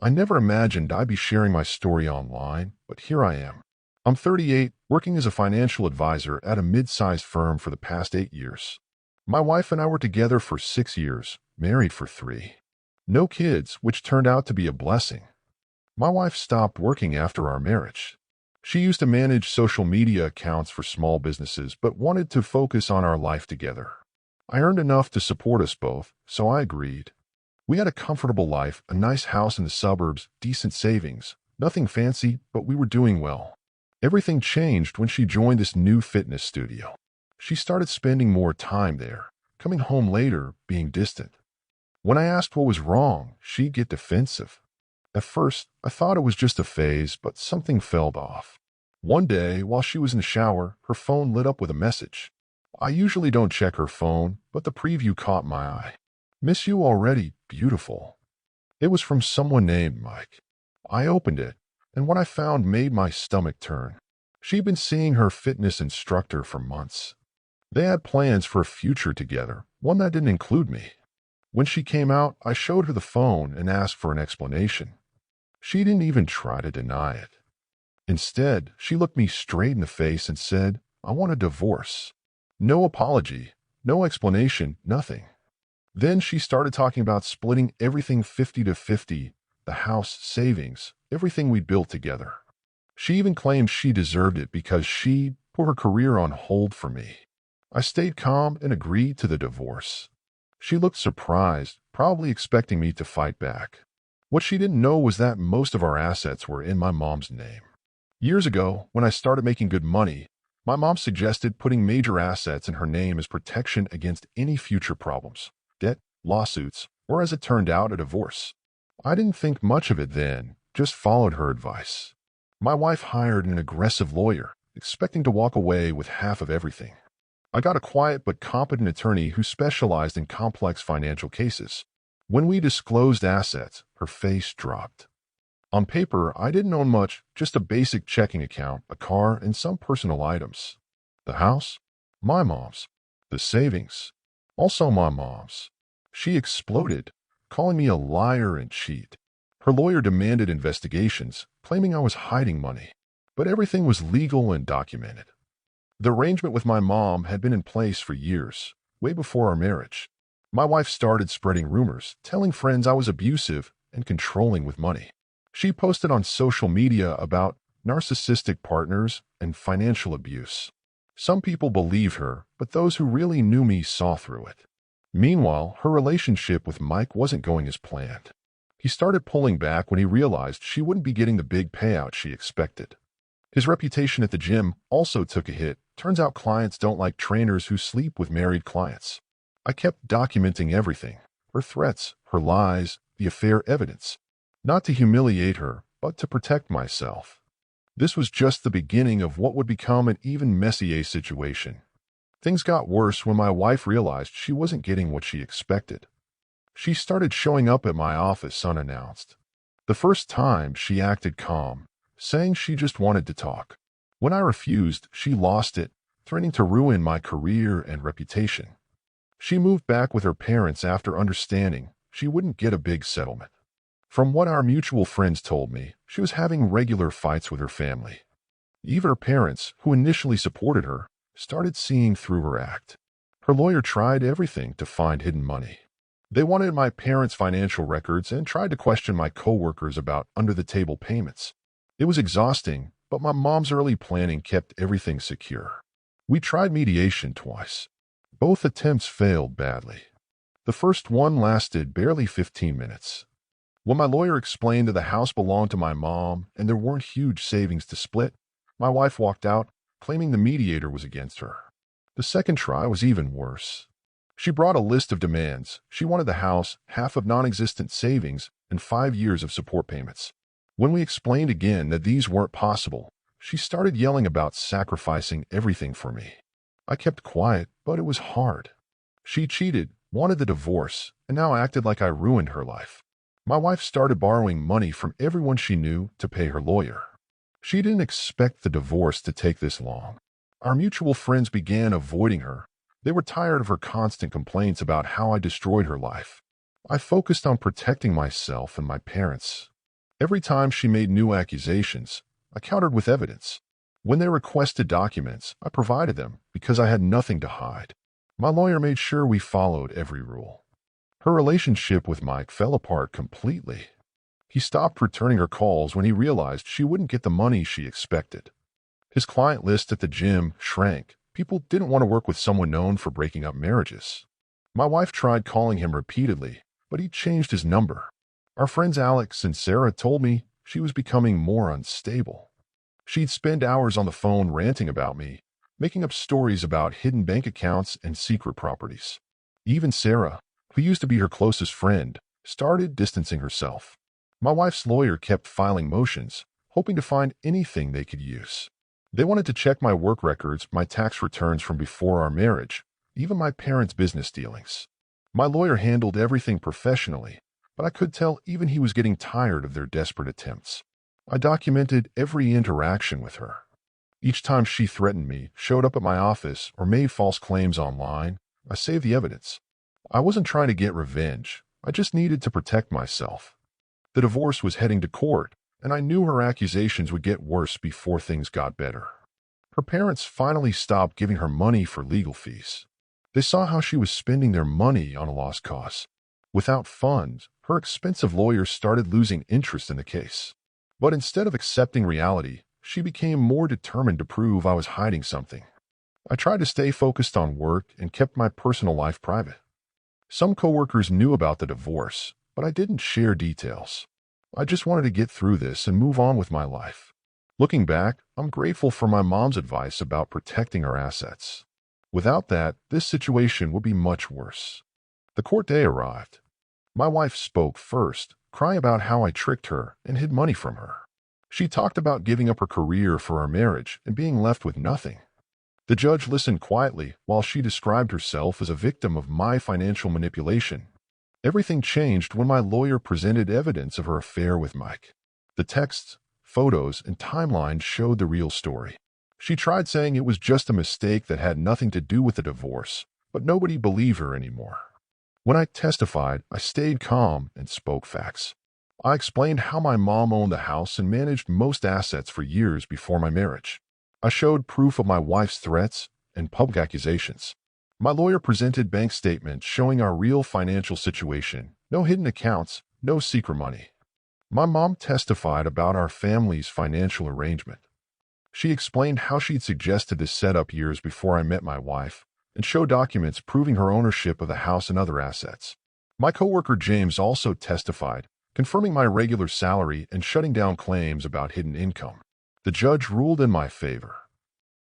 I never imagined I'd be sharing my story online, but here I am. I'm 38, working as a financial advisor at a mid-sized firm for the past 8 years. My wife and I were together for 6 years, married for 3. No kids, which turned out to be a blessing. My wife stopped working after our marriage. She used to manage social media accounts for small businesses, but wanted to focus on our life together. I earned enough to support us both, so I agreed. We had a comfortable life, a nice house in the suburbs, decent savings. Nothing fancy, but we were doing well. Everything changed when she joined this new fitness studio. She started spending more time there, coming home later, being distant. When I asked what was wrong, she'd get defensive. At first, I thought it was just a phase, but something fell off. One day, while she was in the shower, her phone lit up with a message. I usually don't check her phone, but the preview caught my eye. "Miss you already, beautiful." It was from someone named Mike. I opened it, and what I found made my stomach turn. She'd been seeing her fitness instructor for months. They had plans for a future together, one that didn't include me. When she came out, I showed her the phone and asked for an explanation. She didn't even try to deny it. Instead, she looked me straight in the face and said, "I want a divorce." No apology, no explanation, nothing. Then she started talking about splitting everything 50-50, the house, savings, everything we'd built together. She even claimed she deserved it because she'd put her career on hold for me. I stayed calm and agreed to the divorce. She looked surprised, probably expecting me to fight back. What she didn't know was that most of our assets were in my mom's name. Years ago, when I started making good money, my mom suggested putting major assets in her name as protection against any future problems, debt, lawsuits, or as it turned out, a divorce. I didn't think much of it then, just followed her advice. My wife hired an aggressive lawyer, expecting to walk away with half of everything. I got a quiet but competent attorney who specialized in complex financial cases. When we disclosed assets, her face dropped. On paper, I didn't own much, just a basic checking account, a car, and some personal items. The house? My mom's. The savings? Also my mom's. She exploded, calling me a liar and cheat. Her lawyer demanded investigations, claiming I was hiding money. But everything was legal and documented. The arrangement with my mom had been in place for years, way before our marriage. My wife started spreading rumors, telling friends I was abusive and controlling with money. She posted on social media about narcissistic partners and financial abuse. Some people believed her, but those who really knew me saw through it. Meanwhile, her relationship with Mike wasn't going as planned. He started pulling back when he realized she wouldn't be getting the big payout she expected. His reputation at the gym also took a hit. Turns out clients don't like trainers who sleep with married clients. I kept documenting everything, her threats, her lies, the affair evidence. Not to humiliate her, but to protect myself. This was just the beginning of what would become an even messier situation. Things got worse when my wife realized she wasn't getting what she expected. She started showing up at my office unannounced. The first time, she acted calm, saying she just wanted to talk. When I refused, she lost it, threatening to ruin my career and reputation. She moved back with her parents after understanding she wouldn't get a big settlement. From what our mutual friends told me, she was having regular fights with her family. Even her parents, who initially supported her, started seeing through her act. Her lawyer tried everything to find hidden money. They wanted my parents' financial records and tried to question my coworkers about under-the-table payments. It was exhausting, but my mom's early planning kept everything secure. We tried mediation twice. Both attempts failed badly. The first one lasted barely 15 minutes. When my lawyer explained that the house belonged to my mom and there weren't huge savings to split, my wife walked out, claiming the mediator was against her. The second try was even worse. She brought a list of demands. She wanted the house, half of non-existent savings, and 5 years of support payments. When we explained again that these weren't possible, she started yelling about sacrificing everything for me. I kept quiet, but it was hard. She cheated, wanted the divorce, and now acted like I ruined her life. My wife started borrowing money from everyone she knew to pay her lawyer. She didn't expect the divorce to take this long. Our mutual friends began avoiding her. They were tired of her constant complaints about how I destroyed her life. I focused on protecting myself and my parents. Every time she made new accusations, I countered with evidence. When they requested documents, I provided them because I had nothing to hide. My lawyer made sure we followed every rule. Her relationship with Mike fell apart completely. He stopped returning her calls when he realized she wouldn't get the money she expected. His client list at the gym shrank. People didn't want to work with someone known for breaking up marriages. My wife tried calling him repeatedly, but he changed his number. Our friends Alex and Sarah told me she was becoming more unstable. She'd spend hours on the phone ranting about me, making up stories about hidden bank accounts and secret properties. Even Sarah, who used to be her closest friend, started distancing herself. My wife's lawyer kept filing motions, hoping to find anything they could use. They wanted to check my work records, my tax returns from before our marriage, even my parents' business dealings. My lawyer handled everything professionally, but I could tell even he was getting tired of their desperate attempts. I documented every interaction with her. Each time she threatened me, showed up at my office, or made false claims online, I saved the evidence. I wasn't trying to get revenge. I just needed to protect myself. The divorce was heading to court, and I knew her accusations would get worse before things got better. Her parents finally stopped giving her money for legal fees. They saw how she was spending their money on a lost cause. Without funds, her expensive lawyers started losing interest in the case. But instead of accepting reality, she became more determined to prove I was hiding something. I tried to stay focused on work and kept my personal life private. Some coworkers knew about the divorce, but I didn't share details. I just wanted to get through this and move on with my life. Looking back, I'm grateful for my mom's advice about protecting our assets. Without that, this situation would be much worse. The court day arrived. My wife spoke first, crying about how I tricked her and hid money from her. She talked about giving up her career for our marriage and being left with nothing. The judge listened quietly while she described herself as a victim of my financial manipulation. Everything changed when my lawyer presented evidence of her affair with Mike. The texts, photos, and timeline showed the real story. She tried saying it was just a mistake that had nothing to do with the divorce, but nobody believed her anymore. When I testified, I stayed calm and spoke facts. I explained how my mom owned the house and managed most assets for years before my marriage. I showed proof of my wife's threats and public accusations. My lawyer presented bank statements showing our real financial situation, no hidden accounts, no secret money. My mom testified about our family's financial arrangement. She explained how she'd suggested this setup years before I met my wife and showed documents proving her ownership of the house and other assets. My coworker James also testified, confirming my regular salary and shutting down claims about hidden income. The judge ruled in my favor.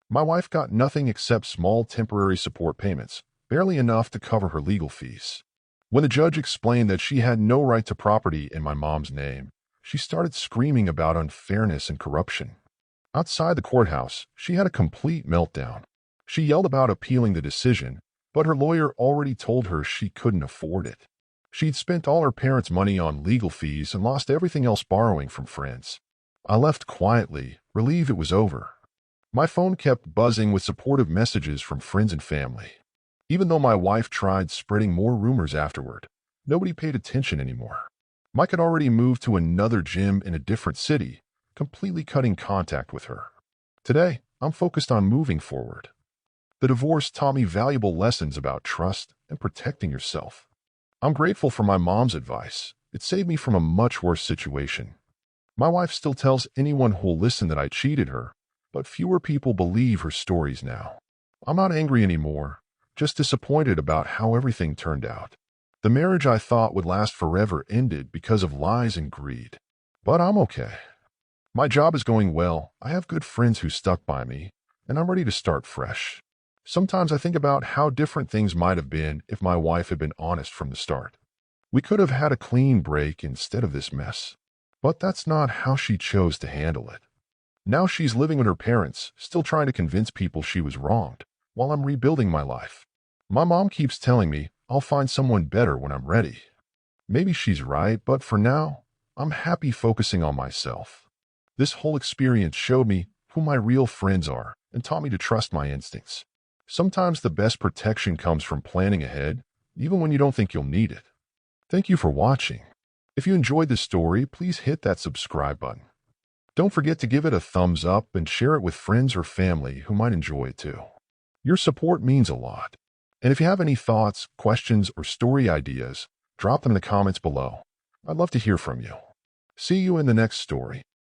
My wife got nothing except small temporary support payments, barely enough to cover her legal fees. When the judge explained that she had no right to property in my mom's name, she started screaming about unfairness and corruption. Outside the courthouse, she had a complete meltdown. She yelled about appealing the decision, but her lawyer already told her she couldn't afford it. She'd spent all her parents' money on legal fees and lost everything else borrowing from friends. I left quietly, relieved it was over. My phone kept buzzing with supportive messages from friends and family. Even though my wife tried spreading more rumors afterward, nobody paid attention anymore. Mike had already moved to another gym in a different city, completely cutting contact with her. Today, I'm focused on moving forward. The divorce taught me valuable lessons about trust and protecting yourself. I'm grateful for my mom's advice. It saved me from a much worse situation. My wife still tells anyone who'll listen that I cheated her, but fewer people believe her stories now. I'm not angry anymore, just disappointed about how everything turned out. The marriage I thought would last forever ended because of lies and greed. But I'm okay. My job is going well, I have good friends who stuck by me, and I'm ready to start fresh. Sometimes I think about how different things might have been if my wife had been honest from the start. We could have had a clean break instead of this mess. But that's not how she chose to handle it. Now she's living with her parents, still trying to convince people she was wronged, while I'm rebuilding my life. My mom keeps telling me I'll find someone better when I'm ready. Maybe she's right, but for now, I'm happy focusing on myself. This whole experience showed me who my real friends are and taught me to trust my instincts. Sometimes the best protection comes from planning ahead, even when you don't think you'll need it. Thank you for watching. If you enjoyed this story, please hit that subscribe button. Don't forget to give it a thumbs up and share it with friends or family who might enjoy it too. Your support means a lot. And if you have any thoughts, questions, or story ideas, drop them in the comments below. I'd love to hear from you. See you in the next story.